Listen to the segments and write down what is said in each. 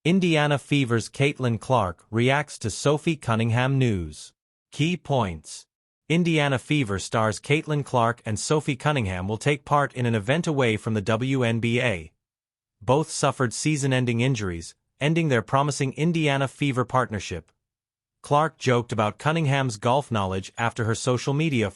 Indiana Fever's Caitlin Clark reacts to Sophie Cunningham news. Key points. Indiana Fever stars Caitlin Clark and Sophie Cunningham will take part in an event away from the WNBA. Both suffered season-ending injuries, ending their promising Indiana Fever partnership. Clark joked about Cunningham's golf knowledge after her social media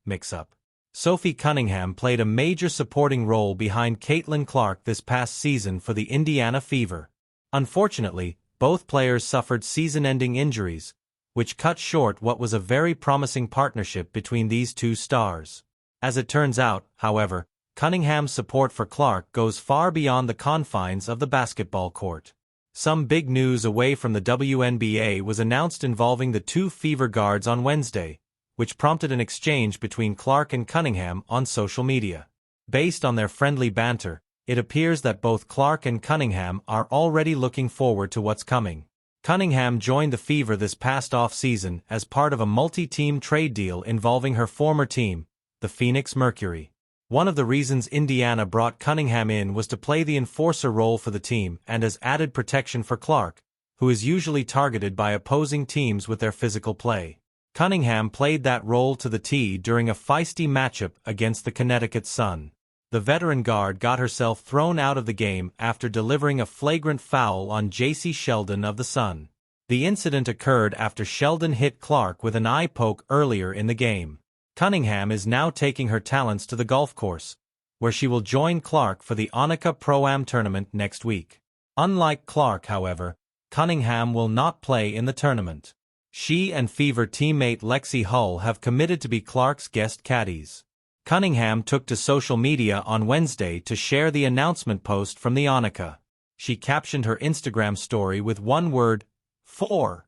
mix-up. Sophie Cunningham played a major supporting role behind Caitlin Clark this past season for the Indiana Fever. Unfortunately, both players suffered season-ending injuries, which cut short what was a very promising partnership between these two stars. As it turns out, however, Cunningham's support for Clark goes far beyond the confines of the basketball court. Some big news away from the WNBA was announced involving the two Fever guards on Wednesday, which prompted an exchange between Clark and Cunningham on social media. Based on their friendly banter, it appears that both Clark and Cunningham are already looking forward to what's coming. Cunningham joined the Fever this past off-season as part of a multi-team trade deal involving her former team, the Phoenix Mercury. One of the reasons Indiana brought Cunningham in was to play the enforcer role for the team and as added protection for Clark, who is usually targeted by opposing teams with their physical play. Cunningham played that role to the T during a feisty matchup against the Connecticut Sun. The veteran guard got herself thrown out of the game after delivering a flagrant foul on J.C. Sheldon of the Sun. The incident occurred after Sheldon hit Clark with an eye poke earlier in the game. Cunningham is now taking her talents to the golf course, where she will join Clark for the Annika Pro-Am tournament next week. Unlike Clark, however, Cunningham will not play in the tournament. She and Fever teammate Lexi Hull have committed to be Clark's guest caddies. Cunningham took to social media on Wednesday to share the announcement post from the Annika. She captioned her Instagram story with one word, "for."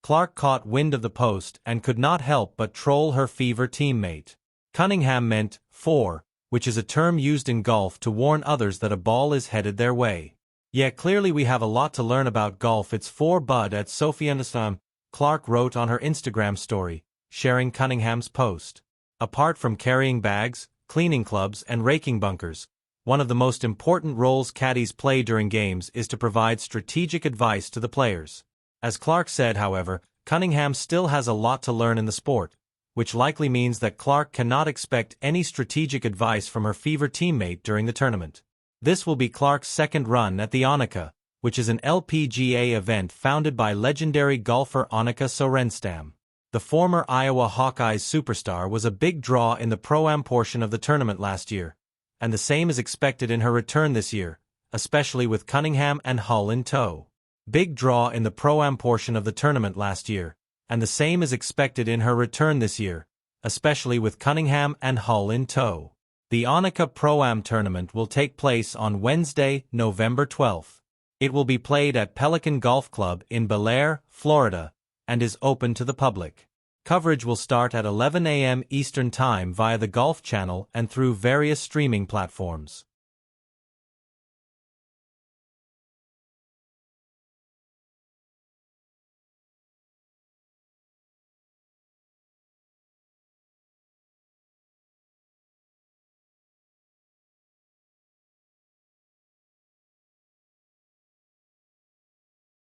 Clark caught wind of the post and could not help but troll her Fever teammate. Cunningham meant "for," which is a term used in golf to warn others that a ball is headed their way. "Yeah, clearly we have a lot to learn about golf. It's for bud at Sophie Cunningham," Clark wrote on her Instagram story, sharing Cunningham's post. Apart from carrying bags, cleaning clubs, and raking bunkers, one of the most important roles caddies play during games is to provide strategic advice to the players. As Clark said, however, Cunningham still has a lot to learn in the sport, which likely means that Clark cannot expect any strategic advice from her Fever teammate during the tournament. This will be Clark's second run at the Annika, which is an LPGA event founded by legendary golfer Annika Sorenstam. The former Iowa Hawkeyes superstar was a big draw in the Pro-Am portion of the tournament last year, and the same is expected in her return this year, especially with Cunningham and Hull in tow. Big draw in the Pro-Am portion of the tournament last year, and the same is expected in her return this year, especially with Cunningham and Hull in tow. The Annika Pro-Am tournament will take place on Wednesday, November 12th. It will be played at Pelican Golf Club in Bel Air, Florida, and is open to the public. Coverage will start at 11 a.m. Eastern Time via the Golf Channel and through various streaming platforms.